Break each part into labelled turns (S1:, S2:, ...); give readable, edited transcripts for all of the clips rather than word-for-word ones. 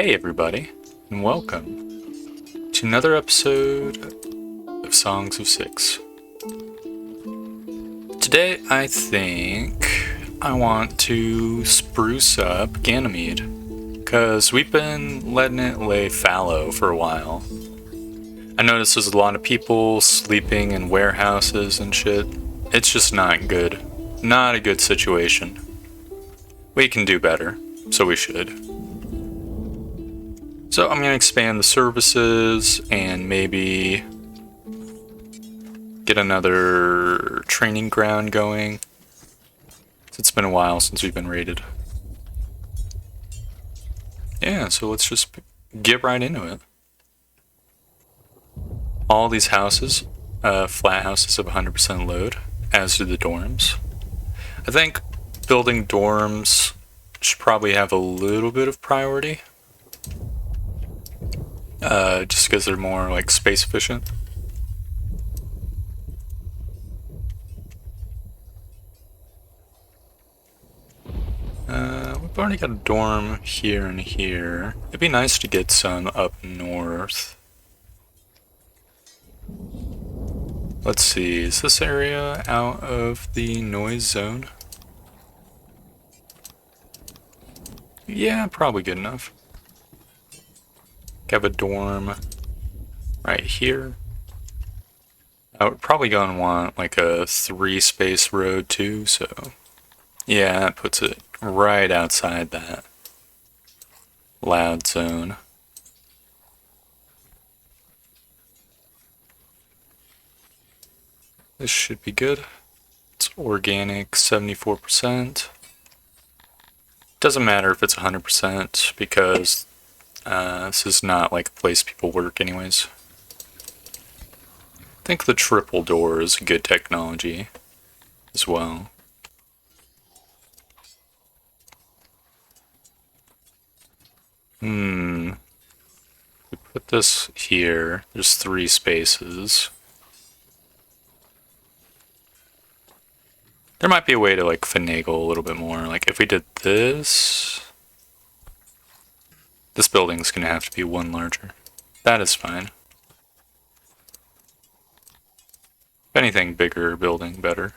S1: Hey everybody, and welcome to another episode of Songs of Syx. Today I think I want to spruce up Ganamede, because we've been letting it lay fallow for a while. I noticed there's a lot of people sleeping in warehouses and shit. It's just not good. Not a good situation. We can do better, so we should. So I'm going to expand the services and maybe get another training ground going. It's been a while since we've been raided. Yeah, so let's just get right into it. All these houses, flat houses have 100% load, as do the dorms. I think building dorms should probably have a little bit of priority. Just because they're more like space efficient. We've already got a dorm here and here. It'd be nice to get some up north. Let's see, is this area out of the noise zone? Yeah, probably good enough. Have a dorm right here. We're probably gonna want like a 3-space road too, so yeah, that puts it right outside that loud zone. This should be good. It's organic, 74%. Doesn't matter if it's 100% because this is not like a place people work anyways. I think the triple door is good technology as well. We put this here. There's 3 spaces. There might be a way to like finagle a little bit more. Like if we did this building's gonna have to be 1 larger. That is fine. If anything, bigger building, better.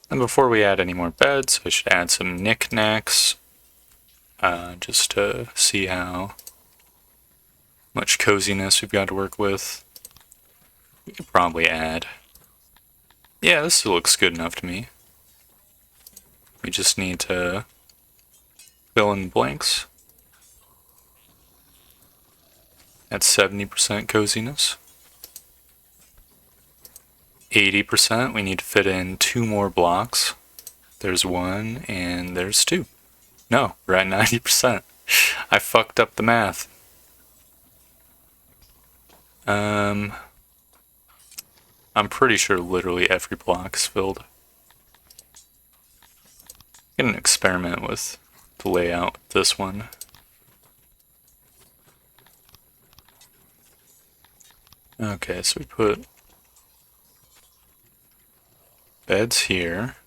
S1: And before we add any more beds, I should add some knickknacks, just to see how much coziness we've got to work with. We could probably add. Yeah, this looks good enough to me. We just need to fill in blanks. At 70% coziness. 80%, we need to fit in 2 more blocks. There's 1 and there's 2. No, we're at 90%. I fucked up the math. I'm pretty sure literally every block is filled. I'm gonna experiment with the layout of this one. Okay, so we put beds here.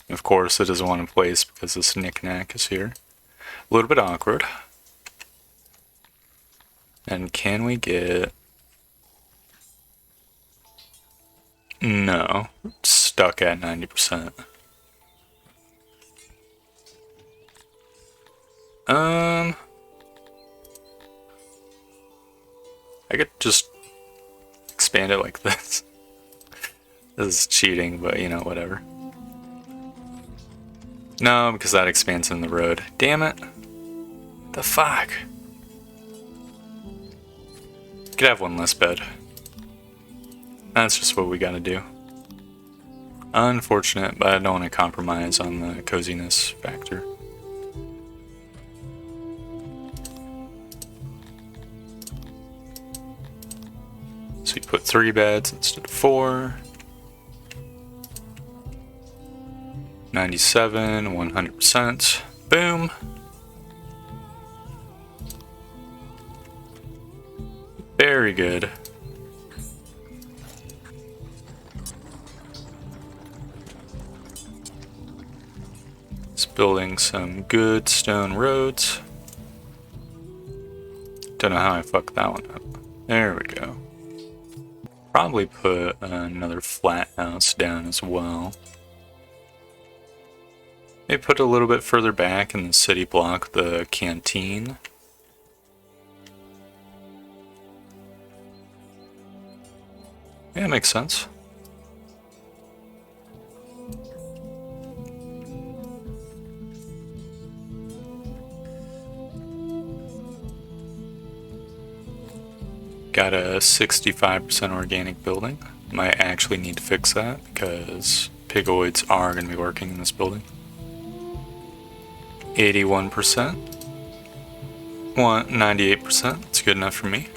S1: Of course, it doesn't want to place because this knickknack is here. A little bit awkward. And can we get... No, stuck at 90%. I could just expand it like this. This is cheating, but you know, whatever. No, because that expands in the road. Damn it. The fuck? Could have 1 less bed. That's just what we gotta do. Unfortunate, but I don't want to compromise on the coziness factor. So we put 3 beds instead of 4. 97, 100%. Boom. Very good. building some good stone roads. Don't know how I fucked that one up. There we go. Probably put another flat house down as well. Maybe put a little bit further back in the city block the canteen. Yeah, makes sense. Got a 65% organic building. Might actually need to fix that because pigoids are going to be working in this building. 81%. 98%. It's good enough for me.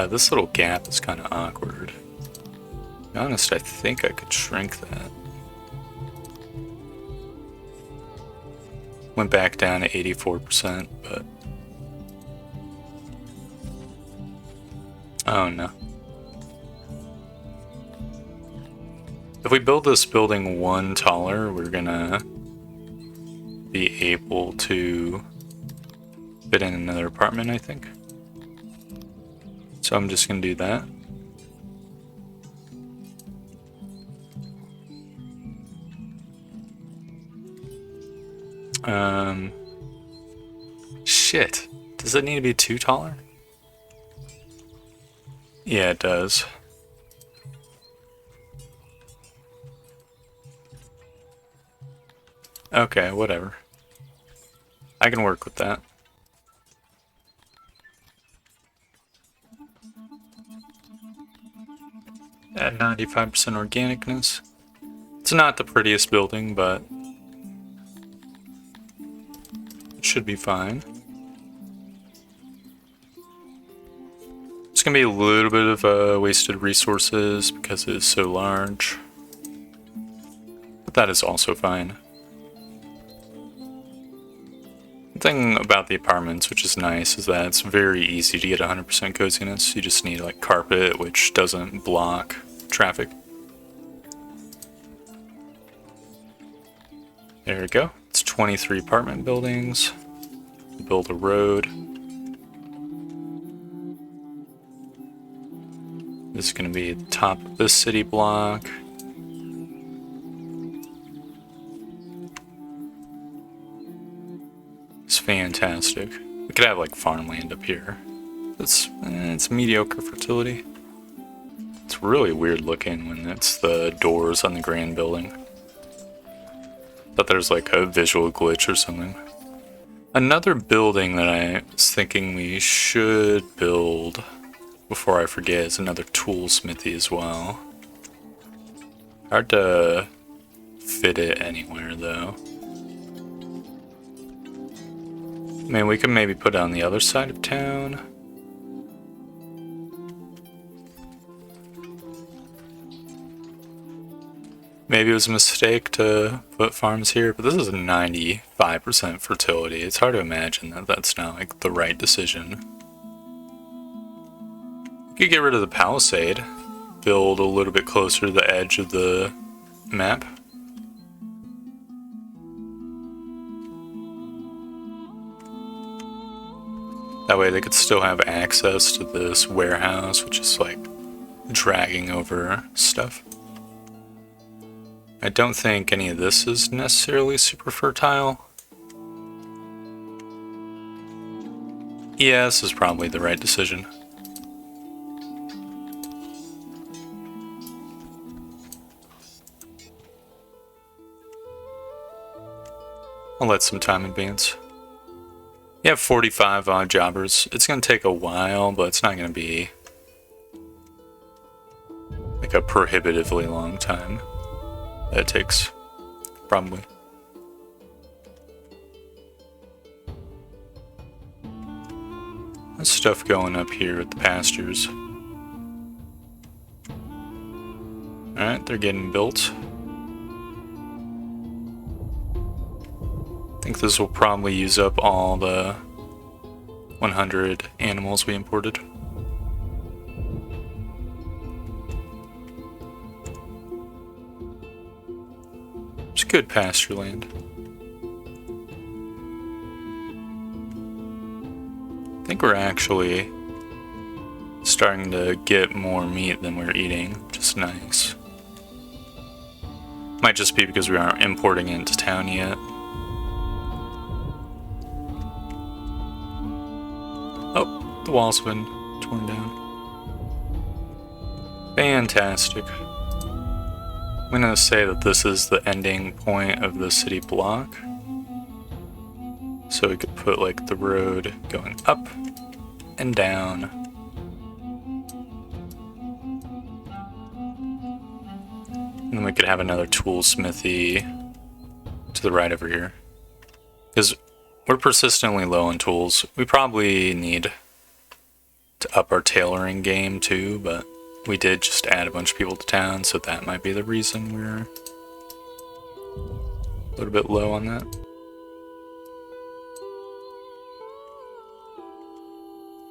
S1: This little gap is kind of awkward. To be honest, I think I could shrink that. Went back down to 84%, but... oh no. If we build this building one taller, we're gonna be able to fit in another apartment, I think. So I'm just gonna do that. Shit. Does it need to be two taller? Yeah, it does. Okay, whatever. I can work with that. At 95% organicness. It's not the prettiest building, but it should be fine. It's gonna be a little bit of wasted resources because it is so large. But that is also fine. The thing about the apartments, which is nice, is that it's very easy to get 100% coziness. You just need like carpet, which doesn't block traffic. There we go. It's 23 apartment buildings. Build a road. This is going to be the top of this city block. It's fantastic. We could have like farmland up here. It's mediocre fertility. It's really weird looking when it's the doors on the grand building. Thought there's like a visual glitch or something. Another building that I was thinking we should build before I forget is another tool smithy as well. Hard to fit it anywhere though. I mean, we can maybe put it on the other side of town. Maybe it was a mistake to put farms here, but this is a 95% fertility. It's hard to imagine that that's not like the right decision. You could get rid of the palisade, build a little bit closer to the edge of the map. That way they could still have access to this warehouse, which is like dragging over stuff. I don't think any of this is necessarily super fertile. Yeah, this is probably the right decision. I'll let some time advance. You have 45 odd jobbers. It's going to take a while, but it's not going to be like a prohibitively long time. That takes, probably. There's stuff going up here at the pastures. Alright, they're getting built. I think this will probably use up all the 100 animals we imported. good pasture land. I think we're actually starting to get more meat than we're eating, which is nice. Might just be because we aren't importing it into town yet. Oh, the wall's been torn down. Fantastic. I'm gonna say that this is the ending point of the city block. So we could put like the road going up and down. And then we could have another tool smithy to the right over here. Because we're persistently low on tools. We probably need to up our tailoring game too, but we did just add a bunch of people to town, so that might be the reason we're a little bit low on that.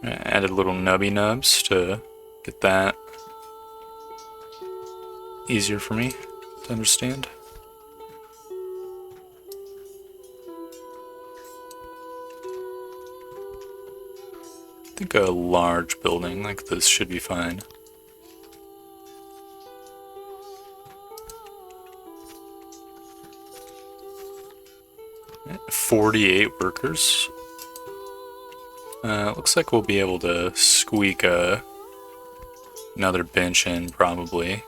S1: I added little nubby nubs to get that easier for me to understand. I think a large building like this should be fine. 48 workers. Looks like we'll be able to squeak another bench in, probably.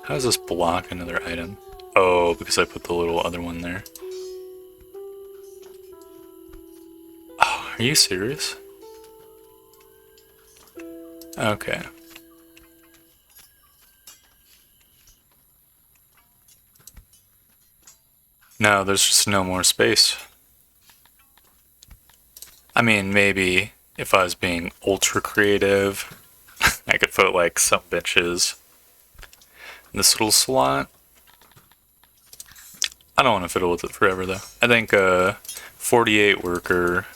S1: How does this block another item? Oh, because I put the little other one there. Oh, are you serious? Okay. No, there's just no more space. I mean, maybe if I was being ultra creative, I could put like some benches in this little slot. I don't want to fiddle with it forever though. I think 48 worker,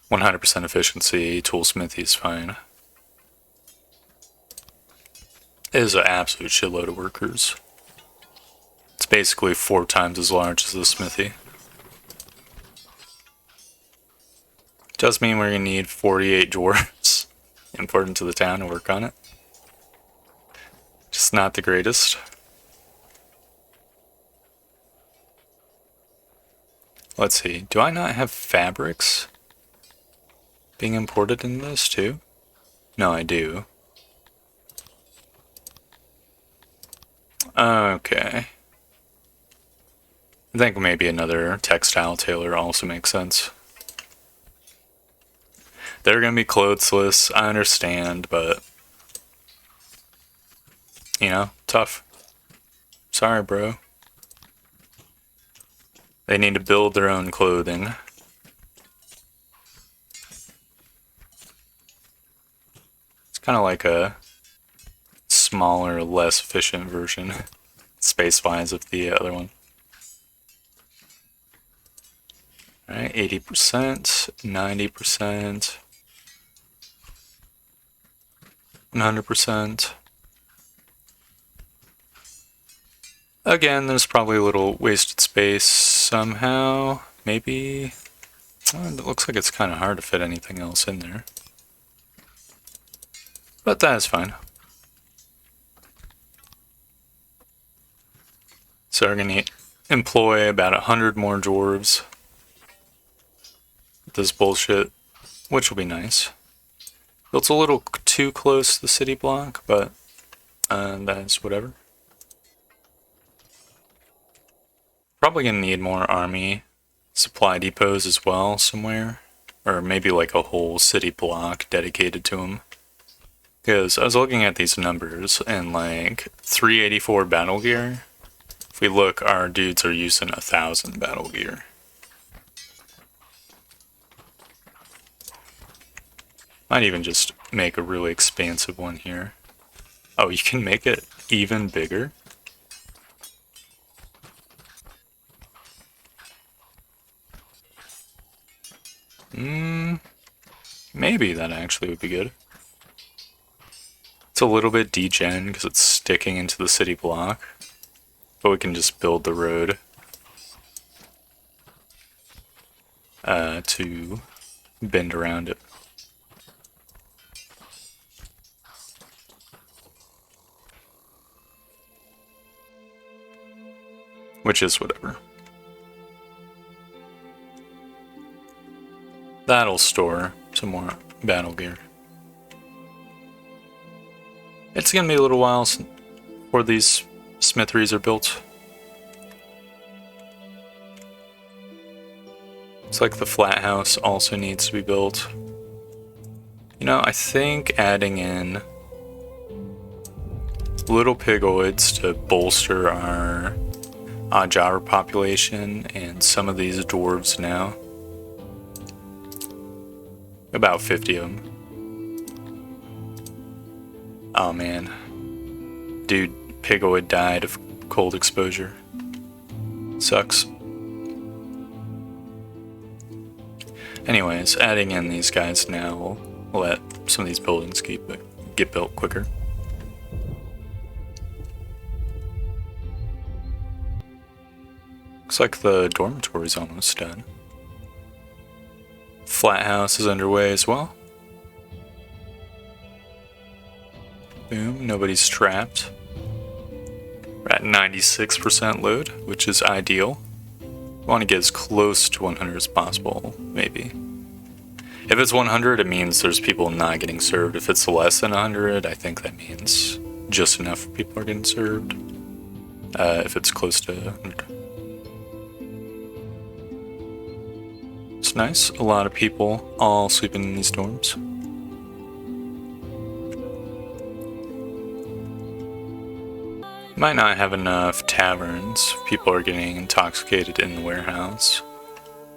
S1: 100% efficiency, toolsmithy is fine. It is an absolute shitload of workers. It's basically 4 times as large as the smithy. Does mean we're gonna need 48 dwarves important to the town to work on it. Just not the greatest. Let's see, do I not have fabrics being imported in this too? No, I do. Okay. I think maybe another textile tailor also makes sense. They're gonna be clothesless, I understand, but you know, tough. Sorry, bro. They need to build their own clothing. It's kind of like a smaller, less efficient version, space-wise, of the other one. Alright, 80%, 90%, 100%. Again, there's probably a little wasted space somehow. Maybe. Well, it looks like it's kind of hard to fit anything else in there. But that is fine. So we're going to employ about 100 more dwarves with this bullshit, which will be nice. It's a little too close to the city block, but that's whatever. Probably gonna need more army supply depots as well somewhere, or maybe like a whole city block dedicated to them. Because I was looking at these numbers and like 384 battle gear. If we look, our dudes are using 1,000 battle gear. Might even just make a really expansive one here. Oh, you can make it even bigger? Maybe that actually would be good. It's a little bit degen because it's sticking into the city block, but we can just build the road to bend around it. Which is whatever. That'll store some more battle gear. It's gonna be a little while before these smitheries are built. It's like the flat house also needs to be built. You know, I think adding in little pigoids to bolster our Ajara population and some of these dwarves now. About 50 of them. Oh man. Dude, pigoid died of cold exposure. Sucks. Anyways, adding in these guys now will let some of these buildings get built quicker. Looks like the dormitory's almost done. Flat house is underway as well. Boom, nobody's trapped. We're at 96% load, which is ideal. We want to get as close to 100 as possible, maybe. If it's 100, it means there's people not getting served. If it's less than 100, I think that means just enough people are getting served. If it's close to 100. It's nice. A lot of people all sleeping in these dorms. Might not have enough taverns. People are getting intoxicated in the warehouse.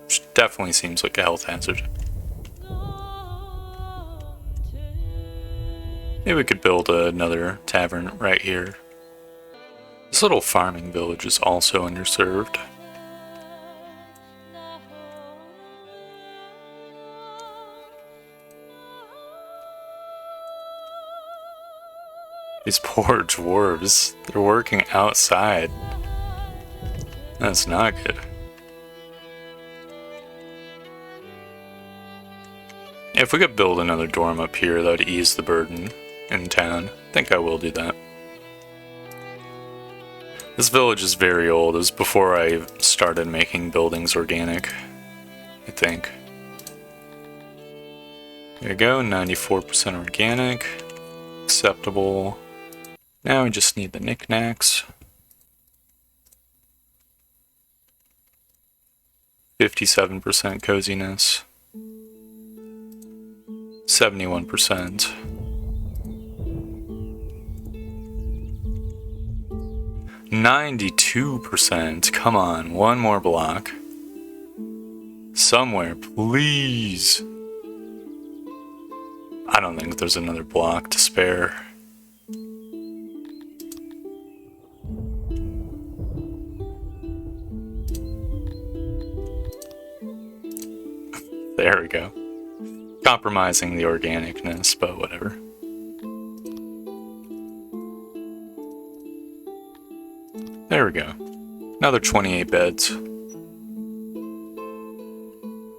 S1: Which definitely seems like a health hazard. Maybe we could build another tavern right here. This little farming village is also underserved. These poor dwarves, they're working outside. That's not good. If we could build another dorm up here, that would ease the burden in town. I think I will do that. This village is very old. It was before I started making buildings organic, I think. There you go, 94% organic. Acceptable. Now we just need the knickknacks. 57% coziness. 71%. 92%. Come on, one more block. Somewhere, please. I don't think there's another block to spare. There we go. Compromising the organicness, but whatever. There we go. Another 28 beds.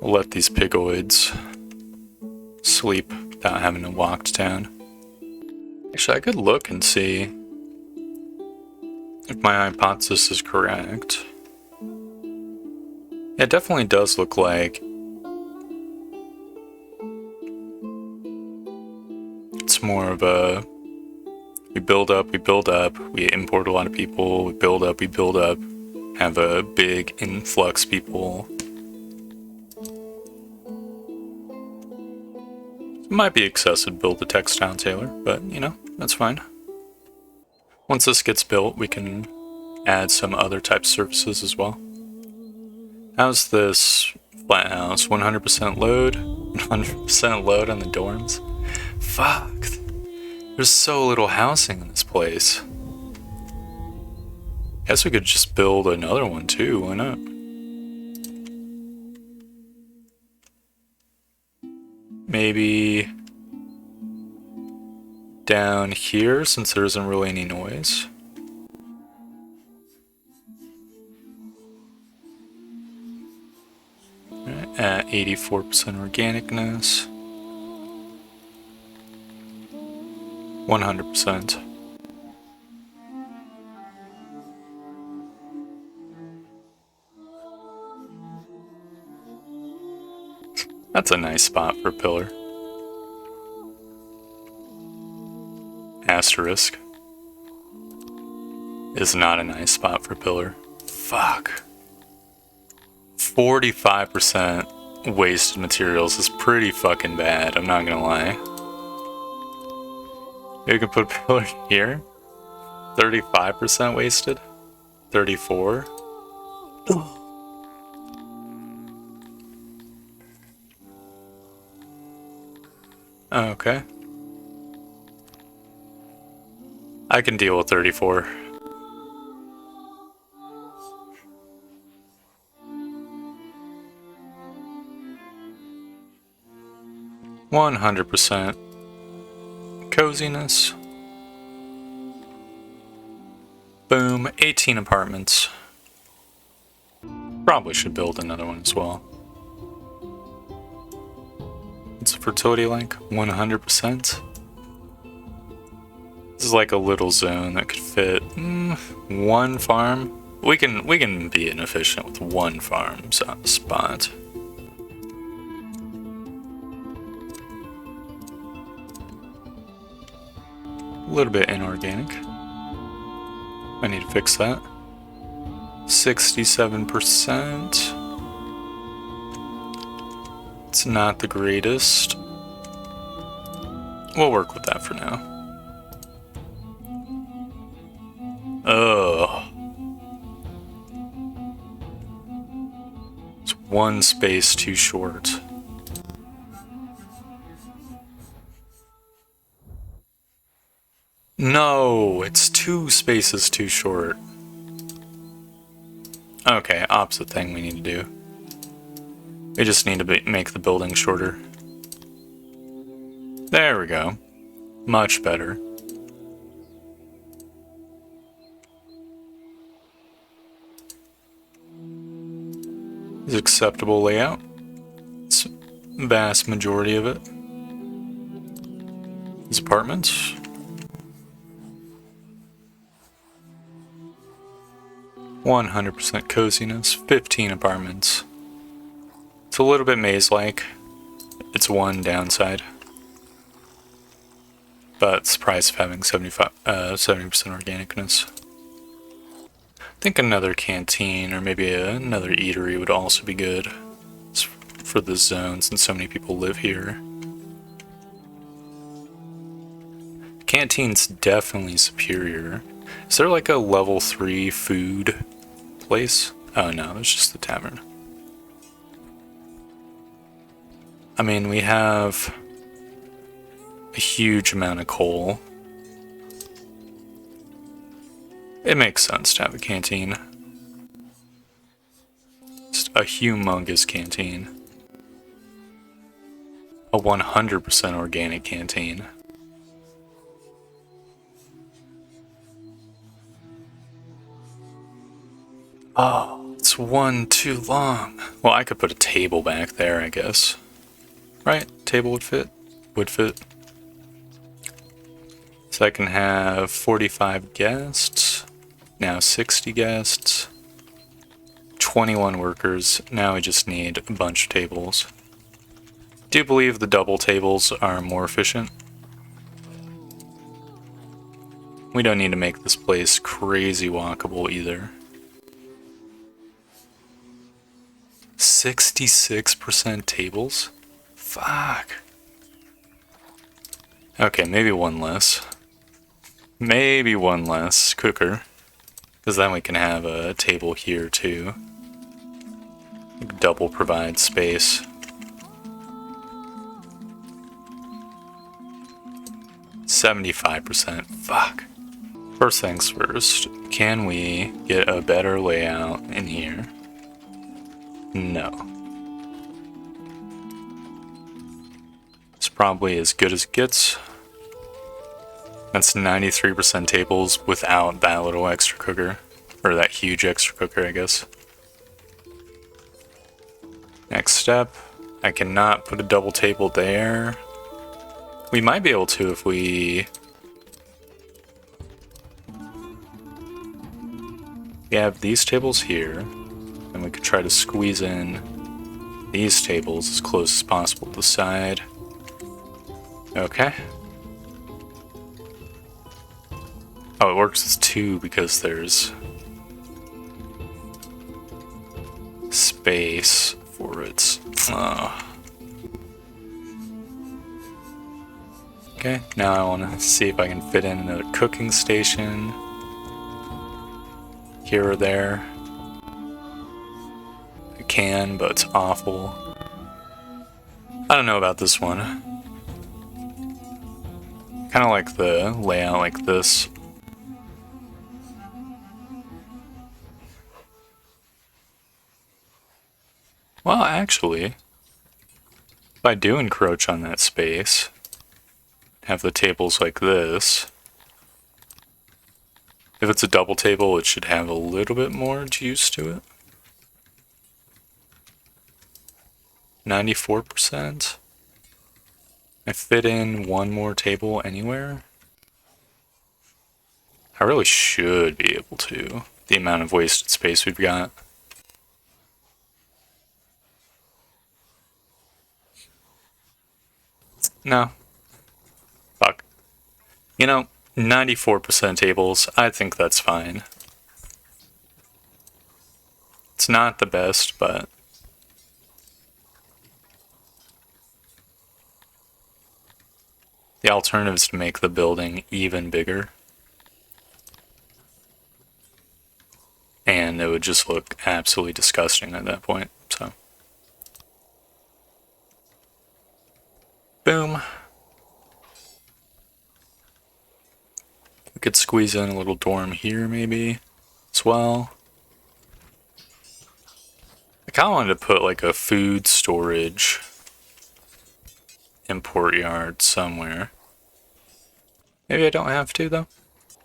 S1: We'll let these pigoids sleep without having to walk to town. Actually, I could look and see if my hypothesis is correct. It definitely does look like it's more of a we build up, we import a lot of people, we build up, have a big influx people. It might be excessive to build a textile tailor, but you know, that's fine. Once this gets built, we can add some other type of services as well. How's this flat house? 100% load? 100% load on the dorms? Fuck. There's so little housing in this place. Guess we could just build another one too, why not? Maybe down here since there isn't really any noise. At 84% organicness. 100%. That's a nice spot for a pillar. Asterisk. Is not a nice spot for a pillar. Fuck. 45% wasted materials is pretty fucking bad, I'm not gonna lie. You can put a pillar here. 35% wasted. 34. Okay. I can deal with 34. %. Coziness. Boom, 18 apartments. Probably should build another one as well. What's the fertility like? 100%. This is like a little zone that could fit one farm. We can be inefficient with one farm spot. A little bit inorganic. I need to fix that. 67%. It's not the greatest. We'll work with that for now. Ugh. It's one space too short. No, it's 2 spaces too short. Okay, opposite thing we need to do. We just need to make the building shorter. There we go. Much better. Is acceptable layout. It's the vast majority of it. These apartments. %, coziness, 15 apartments. It's a little bit maze-like. It's one downside. But it's the price of having 70% organicness. I think another canteen or maybe another eatery would also be good for this zone since so many people live here. Canteen's definitely superior. Is there like a level 3 food place? Oh no, it's just the tavern. I mean, we have a huge amount of coal. It makes sense to have a canteen. Just a humongous canteen. A 100% organic canteen. Oh, it's one too long. Well, I could put a table back there, I guess. Right? Table would fit? Would fit. So I can have 45 guests. Now 60 guests. 21 workers. Now we just need a bunch of tables. Do you believe the double tables are more efficient? We don't need to make this place crazy walkable either. 66% tables? Fuck. Okay, maybe one less. Maybe one less cooker. Because then we can have a table here too. Double provide space. 75%. Fuck. First things first, can we get a better layout in here? No. It's probably as good as it gets. That's 93% tables without that little extra cooker. Or that huge extra cooker, I guess. Next step, I cannot put a double table there. We might be able to if we... We have these tables here, and we could try to squeeze in these tables as close as possible to the side. Okay. Oh, it works with 2 because there's space for it. Okay, now I want to see if I can fit in another cooking station here or there. I can, but it's awful. I don't know about this one. Kind of like the layout like this. Well, actually, if I do encroach on that space, have the tables like this, if it's a double table, it should have a little bit more juice to it. 94%. I fit in one more table anywhere. I really should be able to. The amount of wasted space we've got. No. Fuck. You know, 94% tables, I think that's fine. It's not the best, but... the alternative is to make the building even bigger. And it would just look absolutely disgusting at that point, so... boom. We could squeeze in a little dorm here, maybe, as well. I kind of wanted to put like a food storage import yard somewhere. Maybe I don't have to, though.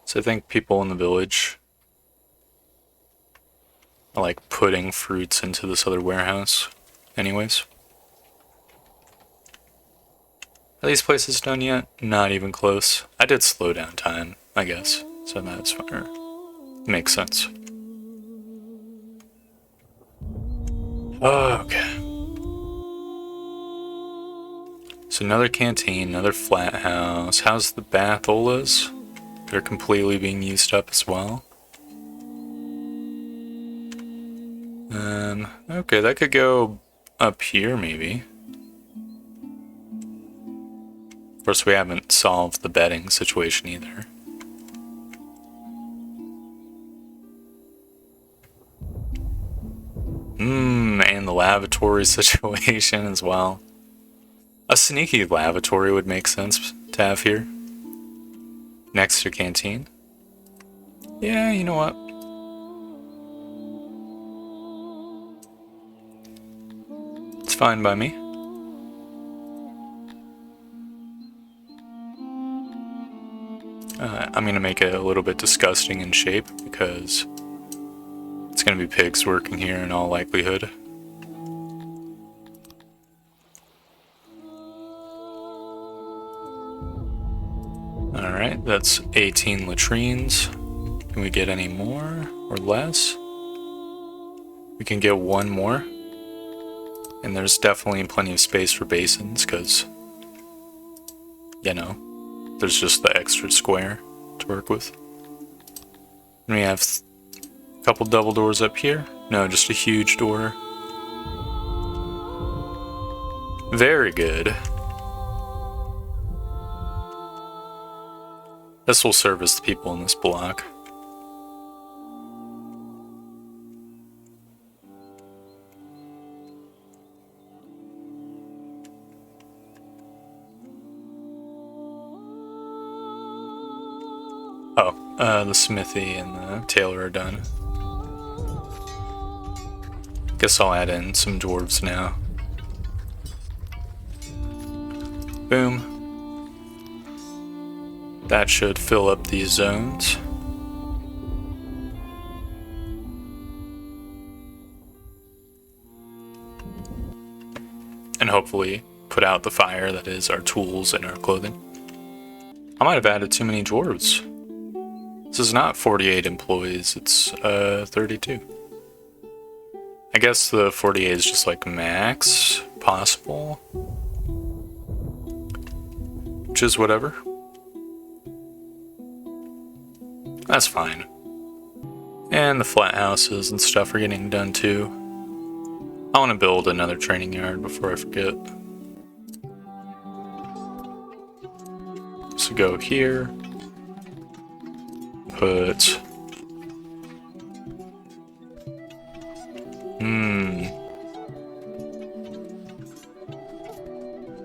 S1: So I think people in the village are like putting fruits into this other warehouse anyways. Are these places done yet? Not even close. I did slow down time, I guess, so that's fair. Makes sense. Okay. So another canteen, another flat house. How's the batholas? They're completely being used up as well. Okay, that could go up here maybe. Of course, we haven't solved the bedding situation either. And the lavatory situation as well. A sneaky lavatory would make sense to have here. Next to canteen. Yeah, you know what? It's fine by me. I'm gonna make it a little bit disgusting in shape because it's gonna be pigs working here in all likelihood. Alright, that's 18 latrines. Can we get any more or less? We can get one more. And there's definitely plenty of space for basins because, you know, there's just the extra square to work with. And we have a couple double doors up here. No, just a huge door. Very good. This will service the people in this block. The smithy and the tailor are done. Guess I'll add in some dwarves now. Boom. That should fill up these zones. And hopefully put out the fire that is our tools and our clothing. I might have added too many dwarves. This is not 48 employees, it's 32. I guess the 48 is just like max possible. Which is whatever. That's fine. And the flat houses and stuff are getting done too. I want to build another training yard before I forget. So go here. Put...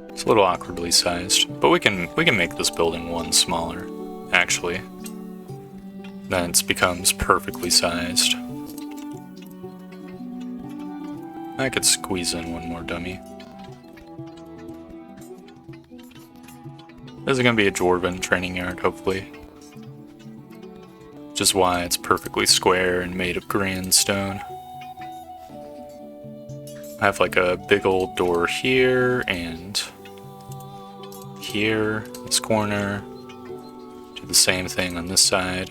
S1: It's a little awkwardly sized, but we can make this building one smaller, actually. Then it becomes perfectly sized. I could squeeze in one more dummy. This is gonna be a dwarven training yard, hopefully. Which is why it's perfectly square and made of green stone. I have like a big old door here and here, this corner. Do the same thing on this side.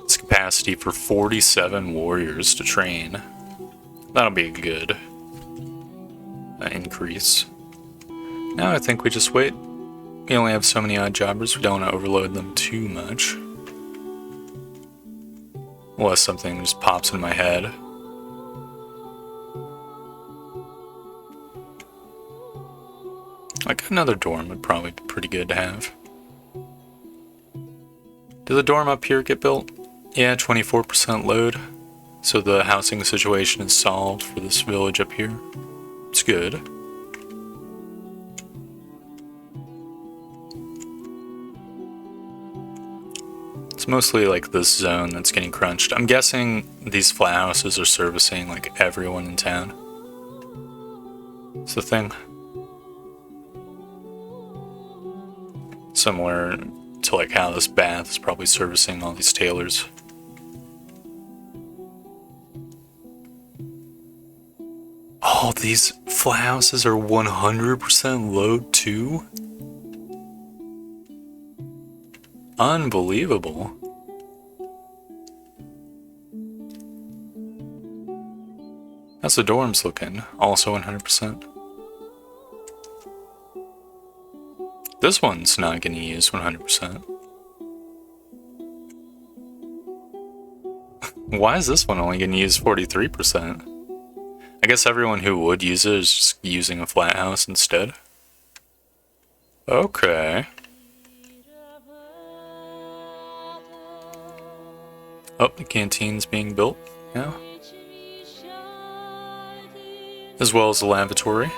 S1: It's capacity for 47 warriors to train. That'll be a good increase. Now I think we just wait. We only have so many odd jobbers, we don't want to overload them too much. Unless something just pops in my head. Like another dorm would probably be pretty good to have. Did the dorm up here get built? Yeah, 24% load. So the housing situation is solved for this village up here. It's good. It's mostly like this zone that's getting crunched. I'm guessing these flat houses are servicing like everyone in town. It's the thing. Similar to like how this bath is probably servicing all these tailors. Oh, these flat houses are 100% load too? Unbelievable. How's the dorms looking? Also 100%. This one's not going to use 100%. Why is this one only going to use 43%? I guess everyone who would use it is just using a flat house instead. Okay. Oh, the canteen's being built now. As well as the lavatory.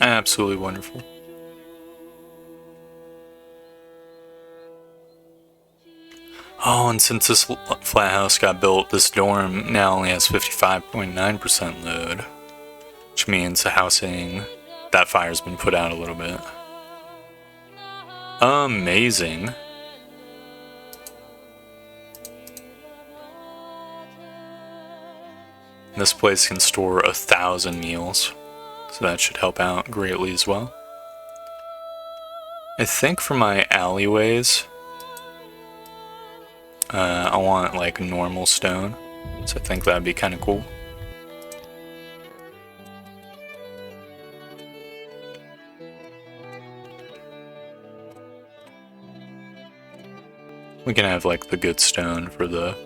S1: Absolutely wonderful. Oh, and since this flat house got built, this dorm now only has 55.9% load. Which means the housing, that fire's been put out a little bit. Amazing. This place can store 1,000 meals. So that should help out greatly as well. I think for my alleyways, I want like normal stone. So I think that'd be kind of cool. We can have like the good stone for the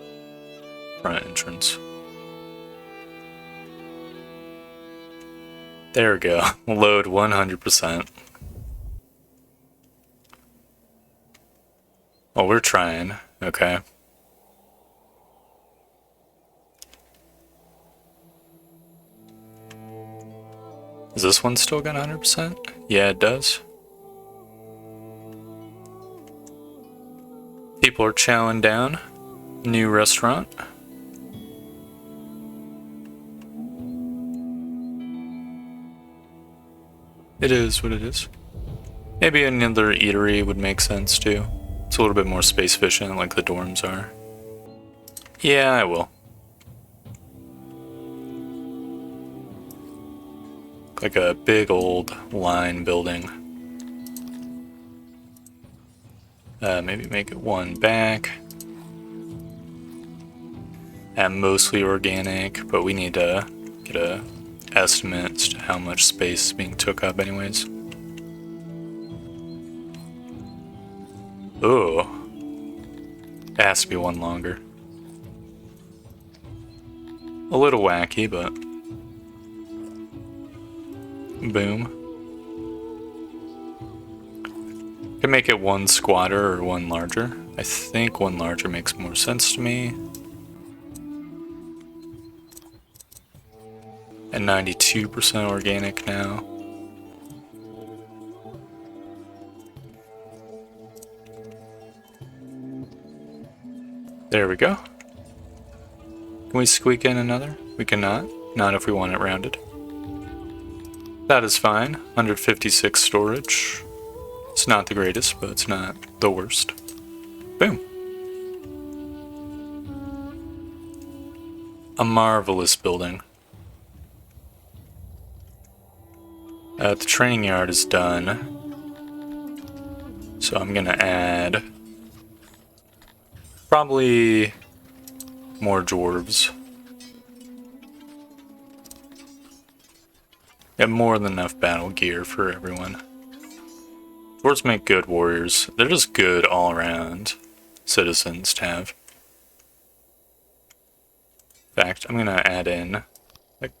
S1: front entrance. There we go. Load 100%. Well, we're trying. Okay. Is this one still got 100%? Yeah, it does. People are chowing down. New restaurant. It is what it is. Maybe another eatery would make sense too. It's a little bit more space efficient like the dorms are. Yeah, I will. Like a big old line building. Maybe make it one back. And mostly organic, but we need to get a estimate as to how much space is being took up anyways. Ooh. It has to be one longer. A little wacky, but... Boom. Can make it one squatter or one larger. I think one larger makes more sense to me. And 92% organic now. There we go. Can we squeak in another? We cannot. Not if we want it rounded. That is fine. 156 storage. It's not the greatest, but it's not the worst. Boom. A marvelous building. The training yard is done. So I'm gonna add probably more dwarves. Got more than enough battle gear for everyone. Dwarves make good warriors. They're just good all around citizens to have. In fact, I'm gonna add in like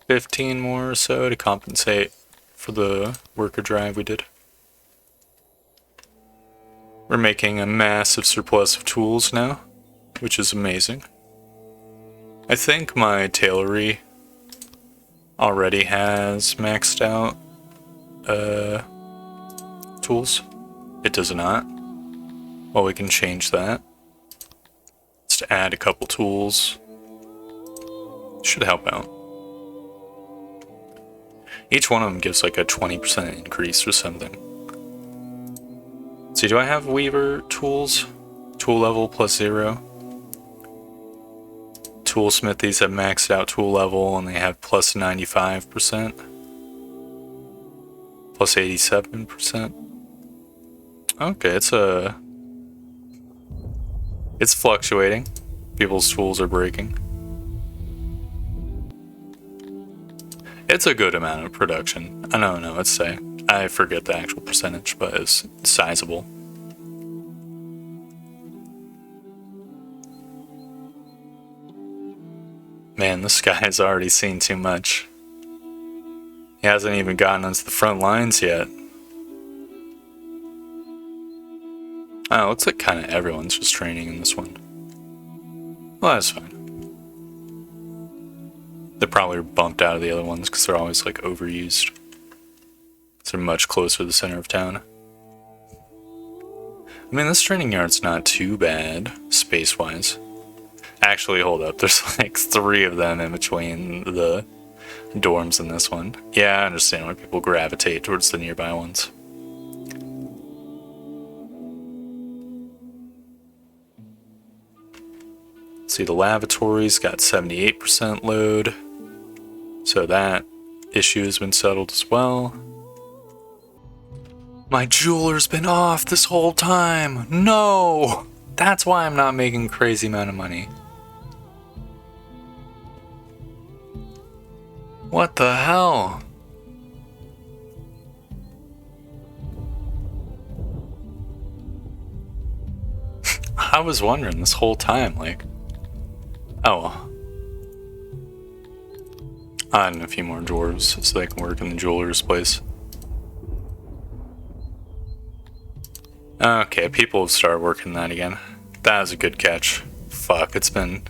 S1: 15 more or so to compensate for the worker drive we did. We're making a massive surplus of tools now, which is amazing. I think my tailory already has maxed out tools. It does not. Well, we can change that. Just add a couple tools. Should help out. Each one of them gives like a 20% increase or something. See, do I have Weaver tools? Tool level +0. Tool smithies have maxed out tool level and they have +95%. +87%. Okay, it's fluctuating. People's tools are breaking. It's a good amount of production. I don't know, let's say. I forget the actual percentage, but it's sizable. Man, this guy's already seen too much. He hasn't even gotten onto the front lines yet. Oh, looks like kind of everyone's just training in this one. Well, that's fine. They're probably bumped out of the other ones because they're always like overused. They're much closer to the center of town. I mean, this training yard's not too bad, space-wise. Actually, hold up, there's like 3 of them in between the dorms in this one. Yeah, I understand why people gravitate towards the nearby ones. See, the lavatory's got 78% load, so that issue has been settled as well. My jeweler's been off this whole time! No! That's why I'm not making a crazy amount of money. What the hell? I was wondering this whole time, like... Oh. I need a few more dwarves so they can work in the jeweler's place. Okay, people have started working that again. That was a good catch. Fuck, it's been...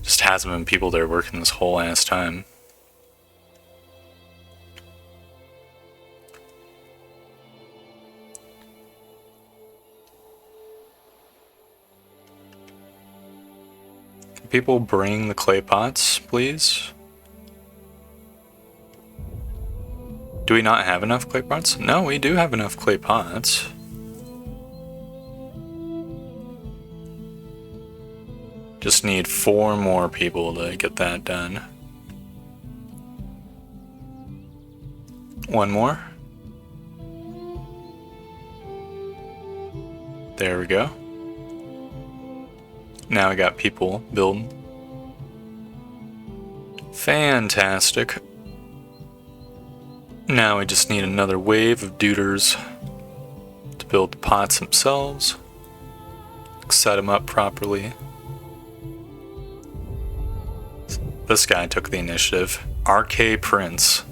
S1: Just hasn't been people there working this whole ass time. Can people bring the clay pots, please? Do we not have enough clay pots? No, we do have enough clay pots. Just need 4 more people to get that done. 1 more. There we go. Now we got people building. Fantastic. Now we just need another wave of duders to build the pots themselves. Set them up properly. This guy took the initiative. RK Prince.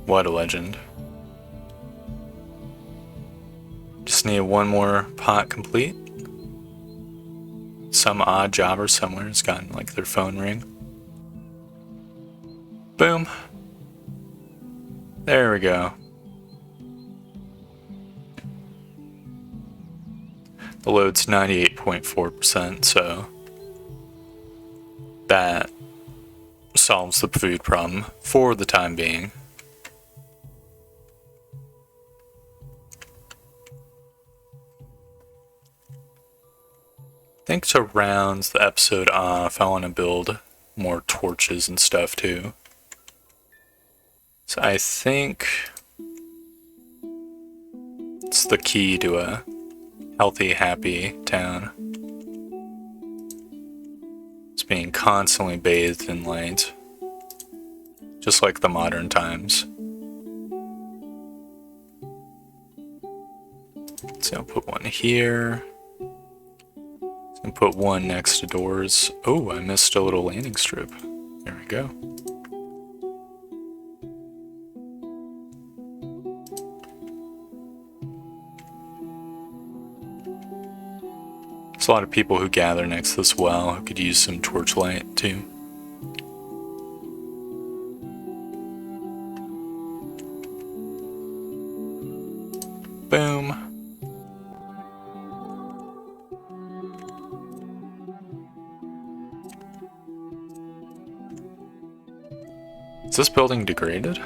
S1: What a legend. Just need 1 more pot complete. Some odd jobber somewhere has gotten like their phone ring. Boom. There we go. The load's 98.4%, so that solves the food problem for the time being. I think to round the episode off, I want to build more torches and stuff too. So I think it's the key to a healthy, happy town. It's being constantly bathed in light, just like the modern times. So I'll put 1 here. And put 1 next to doors. Oh, I missed a little landing strip. There we go. There's a lot of people who gather next to this well who could use some torchlight too. Boom. Is this building degraded?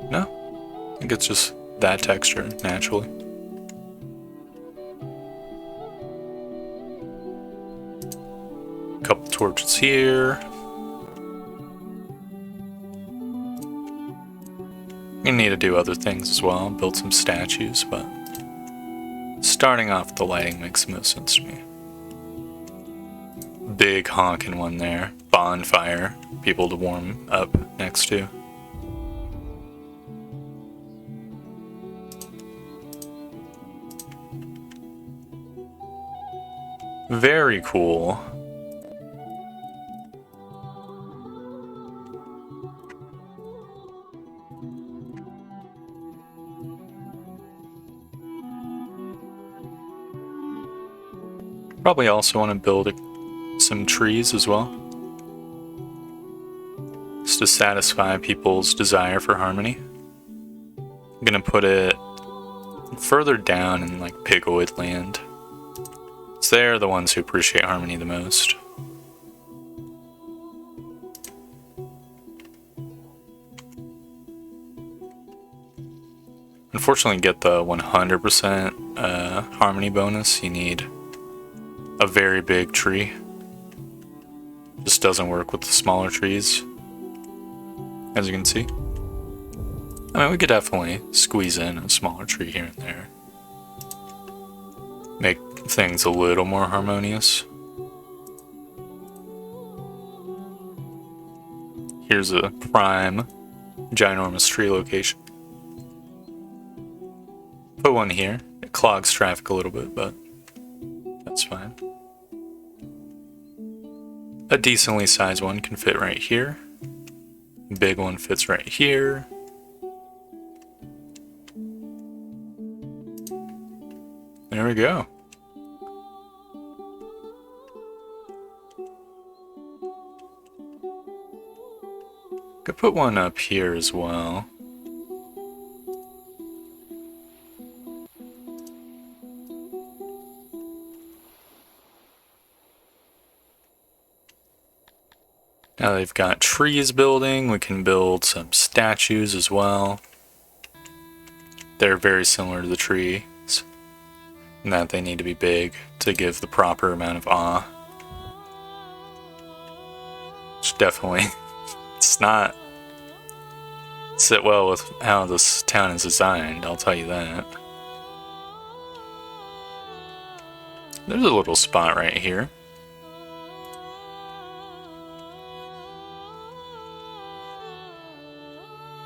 S1: No. I think it's just that texture, naturally. Couple torches here. You need to do other things as well, build some statues, but starting off the lighting makes the most sense to me. Big honking one there. Bonfire. People to warm up next to. Very cool. Probably also want to build some trees as well, just to satisfy people's desire for harmony. I'm gonna put it further down in like Pigoid land. So they're the ones who appreciate harmony the most. Unfortunately, to get the 100% harmony bonus, you need a very big tree. Just doesn't work with the smaller trees, as you can see. I mean, we could definitely squeeze in a smaller tree here and there. Make things a little more harmonious. Here's a prime, ginormous tree location. Put 1 here. It clogs traffic a little bit, but that's fine. A decently sized one can fit right here. Big one fits right here. There we go. Could put 1 up here as well. Now they've got trees building, we can build some statues as well. They're very similar to the trees, in that they need to be big to give the proper amount of awe. Which definitely, it's not sit well with how this town is designed, I'll tell you that. There's a little spot right here.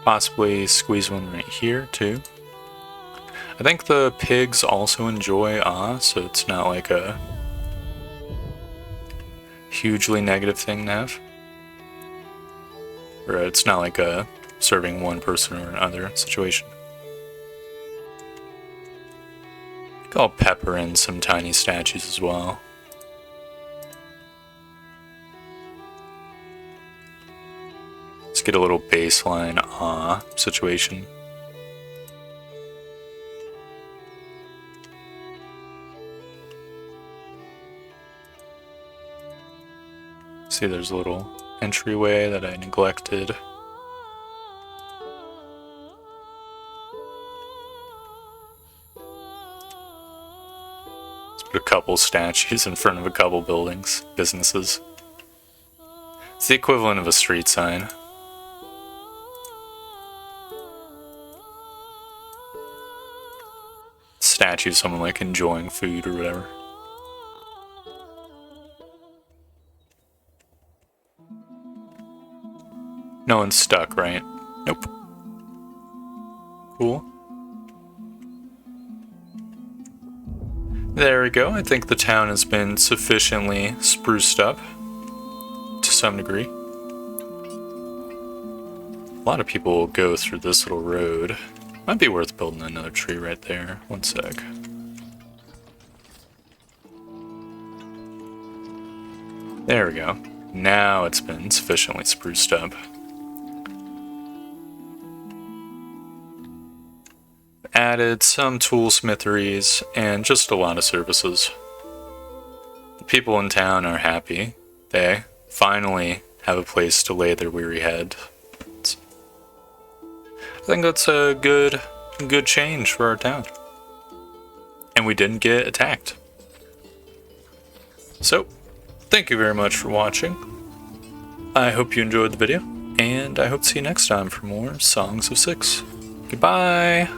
S1: Possibly squeeze one right here too. I think the pigs also enjoy awe, so it's not like a hugely negative thing to have. Or it's not like a serving one person or another situation. I think I'll pepper in some tiny statues as well. Let's get a little baseline awe situation. See, there's a little entryway that I neglected. Let's put a couple statues in front of a couple buildings, businesses. It's the equivalent of a street sign. Statue of someone like enjoying food or whatever. No one's stuck, right? Nope. Cool. There we go. I think the town has been sufficiently spruced up to some degree. A lot of people will go through this little road. Might be worth building another tree right there. One sec. There we go. Now it's been sufficiently spruced up. Added some toolsmitheries and just a lot of services. The people in town are happy. They finally have a place to lay their weary head. I think that's a good change for our town. And we didn't get attacked. So, thank you very much for watching. I hope you enjoyed the video, and I hope to see you next time for more Songs of Syx. Goodbye!